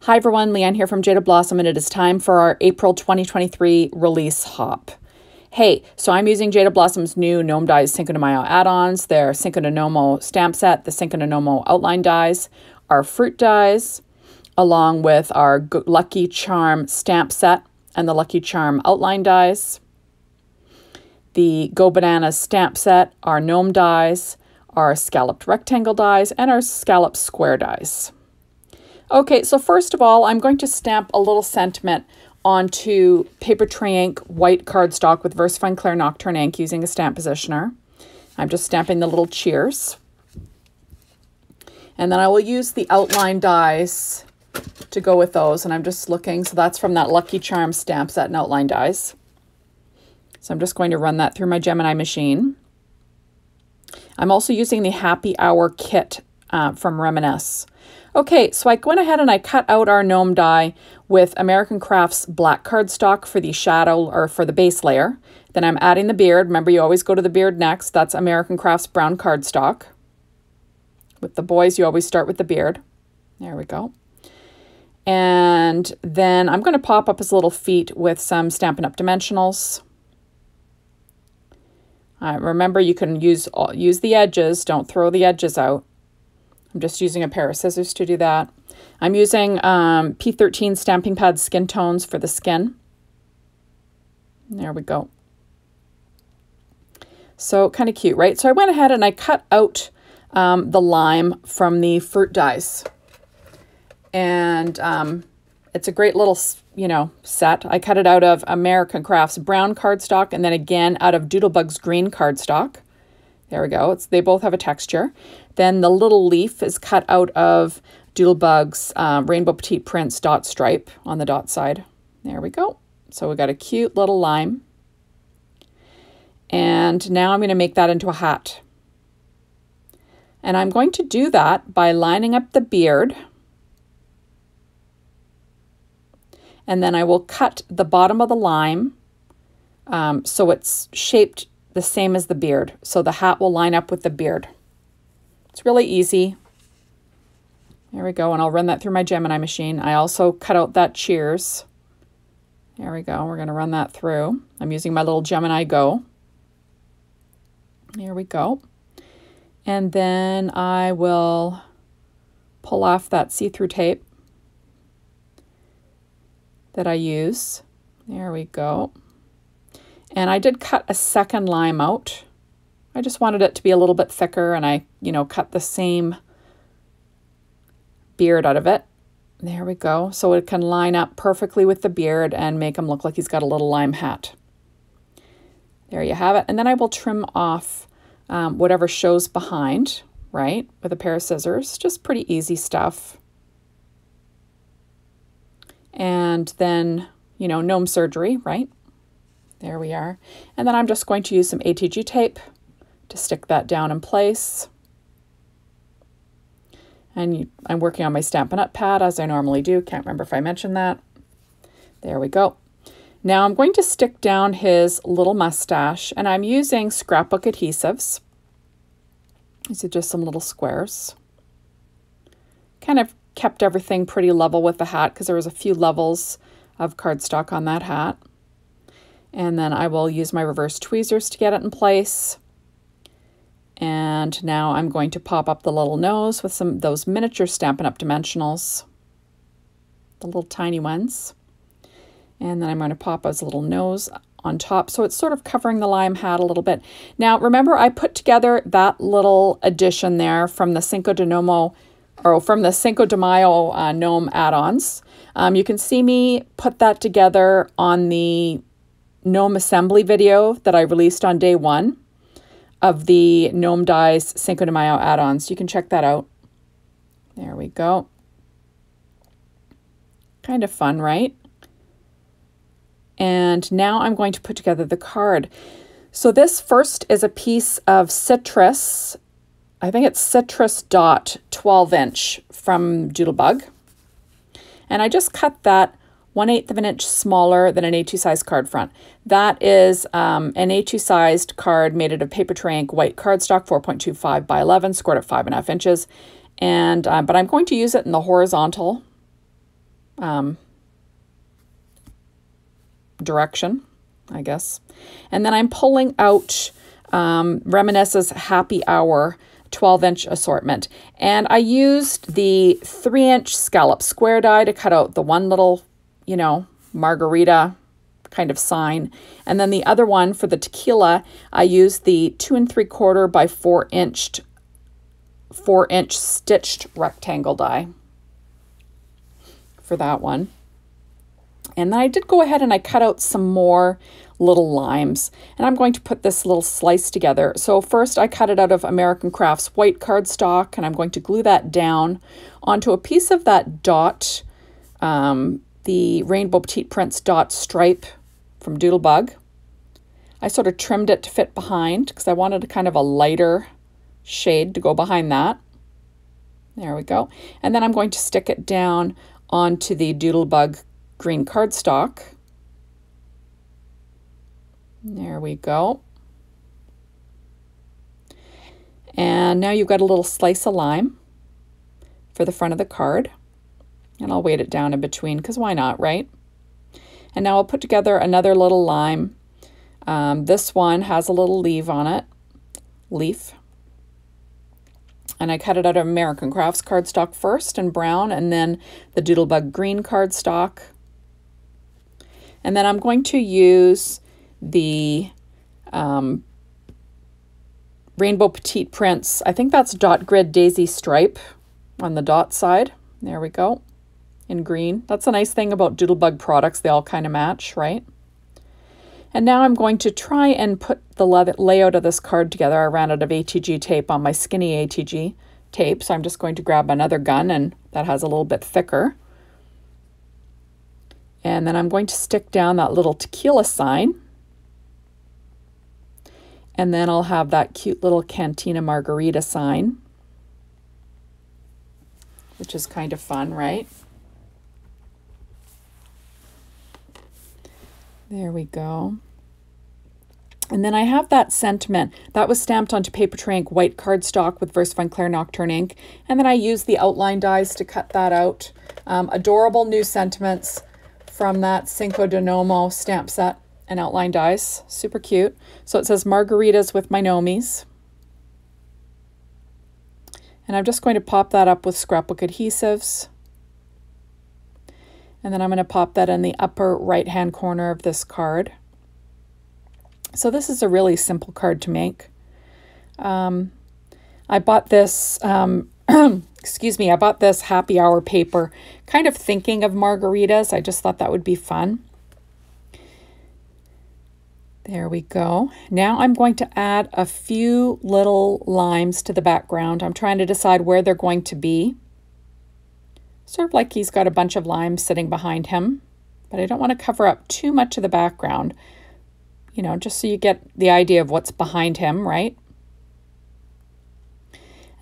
Hi everyone, Leanne here from Jaded Blossom, and it is time for our April 2023 release hop. Hey, so I'm using Jaded Blossom's new Gnome Dies Cinco de Mayo add-ons, their Cinco de Gnomo stamp set, the Cinco de Gnomo outline dies, our fruit dies, along with our Lucky Charm stamp set and the Lucky Charm outline dies, the Go Bananas stamp set, our Gnome dies, our scalloped rectangle dies, and our Scallop Square dies. Okay, so first of all, I'm going to stamp a little sentiment onto paper tray ink white cardstock with VersaFine Clair Nocturne ink using a stamp positioner. I'm just stamping the little cheers. And then I will use the outline dies to go with those. And I'm just looking, so that's from that Lucky Charm stamp set and outline dies. So I'm just going to run that through my Gemini machine. I'm also using the Happy Hour kit from Reminisce. Okay, so I went ahead and I cut out our gnome die with American Crafts black cardstock for the shadow or for the base layer. Then I'm adding the beard. Remember, you always go to the beard next. That's American Crafts brown cardstock. With the boys, you always start with the beard. There we go. And then I'm going to pop up his little feet with some Stampin' Up! Dimensionals. Remember, you can use the edges. Don't throw the edges out. I'm just using a pair of scissors to do that. I'm using P13 Stamping Pad Skin Tones for the skin. There we go. So kind of cute, right? So I went ahead and I cut out the lime from the fruit dies. And it's a great little, set. I cut it out of American Crafts brown cardstock and then again out of Doodlebug's green cardstock. There we go. They both have a texture. Then the little leaf is cut out of Doodlebug's Rainbow Petite Prints dot stripe on the dot side. There we go. So we got a cute little lime. And now I'm going to make that into a hat. And I'm going to do that by lining up the beard. And then I will cut the bottom of the lime so it's shaped the same as the beard. So the hat will line up with the beard. It's really easy. There we go. And I'll run that through my Gemini machine. I also cut out that cheers. There we go. We're going to run that through. I'm using my little Gemini Go. There we go. And then I will pull off that see-through tape that I use. There we go. And I did cut a second lime out. I just wanted it to be a little bit thicker, and I, cut the same beard out of it. There we go. So it can line up perfectly with the beard and make him look like he's got a little lime hat. There you have it. And then I will trim off whatever shows behind, right, with a pair of scissors. Just pretty easy stuff. And then, gnome surgery, right? There we are. And then I'm just going to use some ATG tape to stick that down in place. And I'm working on my Stampin' Up! Pad as I normally do. Can't remember if I mentioned that. There we go. Now I'm going to stick down his little mustache, and I'm using scrapbook adhesives. These are just some little squares. Kind of kept everything pretty level with the hat because there was a few levels of cardstock on that hat. And then I will use my reverse tweezers to get it in place. And now I'm going to pop up the little nose with some of those miniature Stampin' Up! Dimensionals. The little tiny ones. And then I'm going to pop his little nose on top. So it's sort of covering the lime hat a little bit. Now remember, I put together that little addition there from the Cinco de Gnomo, or from the Cinco de Mayo gnome add-ons. You can see me put that together on the gnome assembly video that I released on day 1 of the Gnome Dies Cinco de Mayo add-ons. You can check that out. There we go. Kind of fun, right? And now I'm going to put together the card. So this first is a piece of citrus. I think it's citrus dot 12-inch from Doodlebug. And I just cut that 1/8 of an inch smaller than an A2 size card front. That is an A2 sized card made out of paper tray ink white cardstock, 4.25 by 11, scored at 5.5 inches. And but I'm going to use it in the horizontal direction, I guess. And then I'm pulling out Reminisce's Happy Hour 12-inch assortment. And I used the 3-inch Scallop Square die to cut out the one little, you know, Margarita kind of sign. And then the other one for the tequila, I used the 2 3/4 by 4-inch stitched rectangle die for that one. And then I did go ahead and I cut out some more little limes. And I'm going to put this little slice together. So first I cut it out of American Crafts white cardstock, and I'm going to glue that down onto a piece of that dot, the Rainbow Petite Prince dot stripe from Doodlebug. I sort of trimmed it to fit behind because I wanted a kind of a lighter shade to go behind that. There we go. And then I'm going to stick it down onto the Doodlebug green cardstock. There we go. And now you've got a little slice of lime for the front of the card. And I'll weight it down in between because why not, right? And now I'll put together another little lime. This one has a little leaf on it. And I cut it out of American Crafts cardstock first in brown, and then the Doodlebug green cardstock. And then I'm going to use the Rainbow Petite Prince. I think that's Dot Grid Daisy Stripe on the dot side. There we go. In green. That's a nice thing about Doodlebug products. They all kind of match, right? And now I'm going to try and put the layout of this card together. I ran out of ATG tape on my skinny ATG tape, so I'm just going to grab another gun, and that has a little bit thicker. And then I'm going to stick down that little tequila sign. And then I'll have that cute little Cantina Margarita sign, which is kind of fun, right? There we go. And then I have that sentiment. That was stamped onto paper tray ink white cardstock with VersaFine Claire Nocturne ink. And then I used the outline dies to cut that out. Adorable new sentiments from that Cinco de Gnomo stamp set and outline dies. Super cute. So it says Margaritas with my Gnomies. And I'm just going to pop that up with scrapbook adhesives. And then I'm going to pop that in the upper right-hand corner of this card. So this is a really simple card to make. I bought this, excuse me, I bought this Happy Hour paper, kind of thinking of margaritas. I just thought that would be fun. There we go. Now I'm going to add a few little limes to the background. I'm trying to decide where they're going to be. Sort of like he's got a bunch of limes sitting behind him, but I don't want to cover up too much of the background, you know, just so you get the idea of what's behind him, right?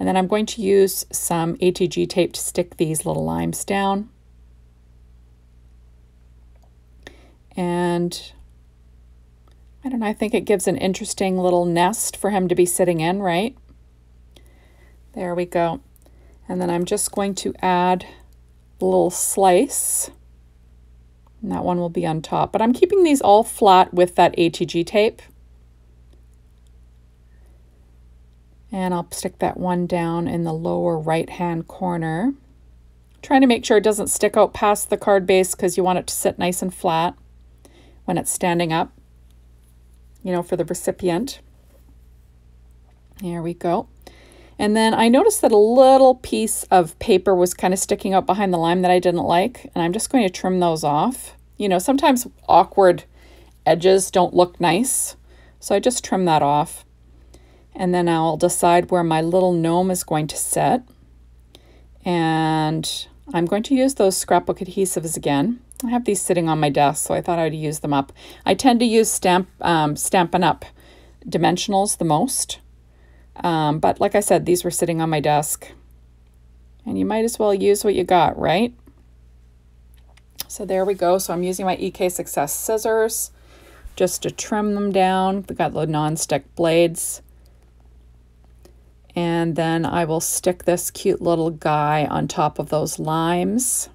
And then I'm going to use some ATG tape to stick these little limes down. And I don't know, I think it gives an interesting little nest for him to be sitting in, right? There we go. And then I'm just going to add a little slice, and that one will be on top. But I'm keeping these all flat with that ATG tape. And I'll stick that one down in the lower right-hand corner. Trying to make sure it doesn't stick out past the card base because you want it to sit nice and flat when it's standing up, you know, for the recipient. There we go. And then I noticed that a little piece of paper was kind of sticking out behind the lime that I didn't like, and I'm just going to trim those off. You know, sometimes awkward edges don't look nice, so I just trim that off. And then I'll decide where my little gnome is going to sit. And I'm going to use those scrapbook adhesives again. I have these sitting on my desk, so I thought I'd use them up. I tend to use Stampin' Up! Dimensionals the most. But like I said, these were sitting on my desk. And you might as well use what you got, right? So there we go. So I'm using my EK Success scissors just to trim them down. We've got the non-stick blades. And then I will stick this cute little guy on top of those limes.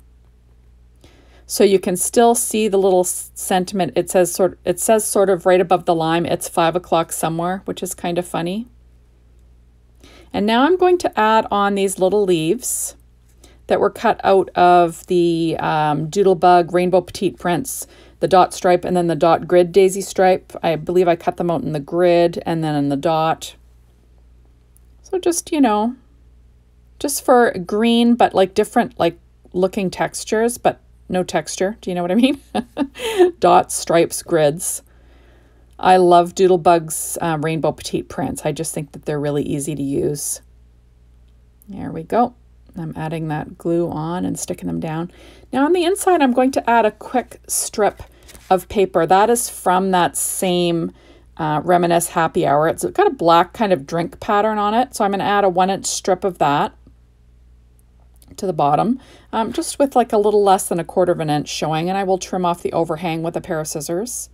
So you can still see the little sentiment. It says sort of right above the lime, it's 5 o'clock somewhere, which is kind of funny. And now I'm going to add on these little leaves that were cut out of the Doodlebug Rainbow Petite Prints, the dot stripe and then the dot grid daisy stripe. I believe I cut them out in the grid and then in the dot. So just, you know, just for green, but like different like looking textures, but no texture. Do you know what I mean? Dots, stripes, grids. I love Doodlebug's Rainbow Petite Prints. I just think that they're really easy to use. There we go. I'm adding that glue on and sticking them down. Now on the inside, I'm going to add a quick strip of paper. That is from that same Reminisce Happy Hour. It's got a black kind of drink pattern on it. So I'm going to add a 1-inch strip of that to the bottom, just with like a little less than 1/4 of an inch showing, and I will trim off the overhang with a pair of scissors.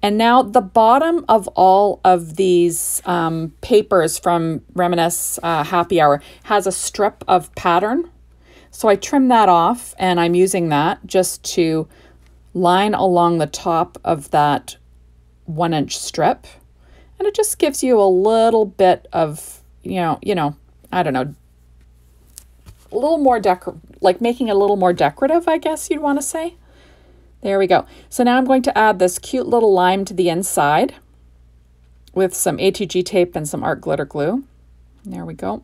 And now the bottom of all of these papers from Reminisce Happy Hour has a strip of pattern. So I trim that off, and I'm using that just to line along the top of that 1-inch strip. And it just gives you a little bit of, you know, I don't know, a little more like making it a little more decorative, I guess you'd want to say. There we go. So now I'm going to add this cute little lime to the inside with some ATG tape and some art glitter glue. There we go.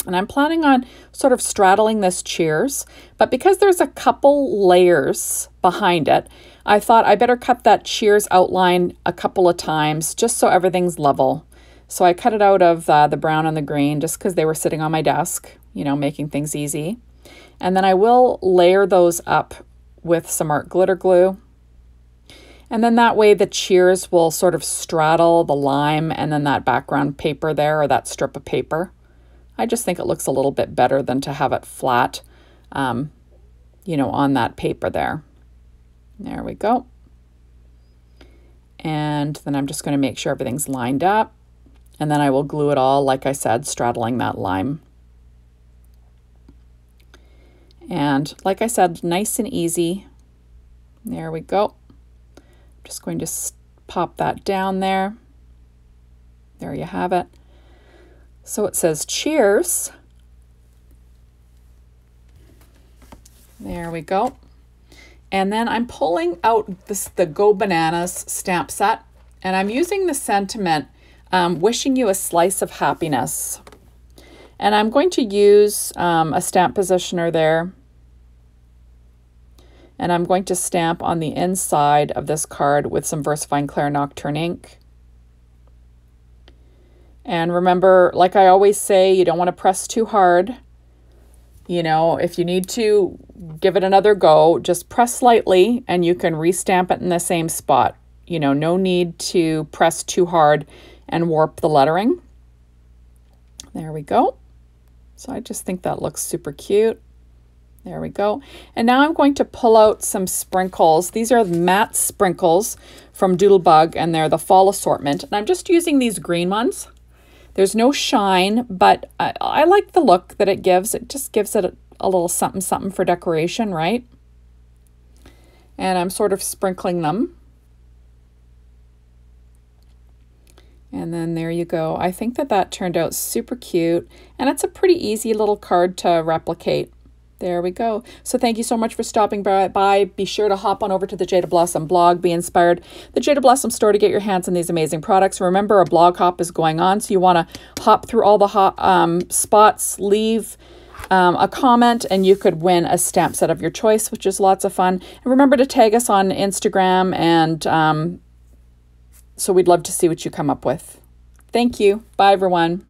And I'm planning on sort of straddling this cheers, but because there's a couple layers behind it, I thought I better cut that cheers outline a couple of times just so everything's level. So I cut it out of the brown and the green just because they were sitting on my desk, you know, making things easy. And then I will layer those up with some art glitter glue. And then that way the cheers will sort of straddle the lime and then that background paper there, or that strip of paper. I just think it looks a little bit better than to have it flat, you know, on that paper there. There we go. And then I'm just going to make sure everything's lined up. And then I will glue it all, like I said, straddling that lime. And like I said, nice and easy. There we go. I'm just going to pop that down there. There you have it. So it says cheers. There we go. And then I'm pulling out the Go Bananas stamp set. And I'm using the sentiment, wishing you a slice of happiness. And I'm going to use a stamp positioner there. And I'm going to stamp on the inside of this card with some VersaFine Claire Nocturne ink. And remember, like I always say, you don't want to press too hard. You know, if you need to give it another go, just press lightly and you can restamp it in the same spot. You know, no need to press too hard and warp the lettering. There we go. So I just think that looks super cute. There we go. And now I'm going to pull out some sprinkles. These are matte sprinkles from Doodlebug, and they're the fall assortment. And I'm just using these green ones. There's no shine, but I like the look that it gives. It just gives it a little something something for decoration, right? And I'm sort of sprinkling them. And then there you go. I think that that turned out super cute, and it's a pretty easy little card to replicate. There we go. So thank you so much for stopping by. Be sure to hop on over to the Jaded Blossom blog. Be inspired. The Jaded Blossom store to get your hands on these amazing products. Remember, a blog hop is going on, so you want to hop through all the spots, leave a comment, and you could win a stamp set of your choice, which is lots of fun. And remember to tag us on Instagram, and so we'd love to see what you come up with. Thank you. Bye, everyone.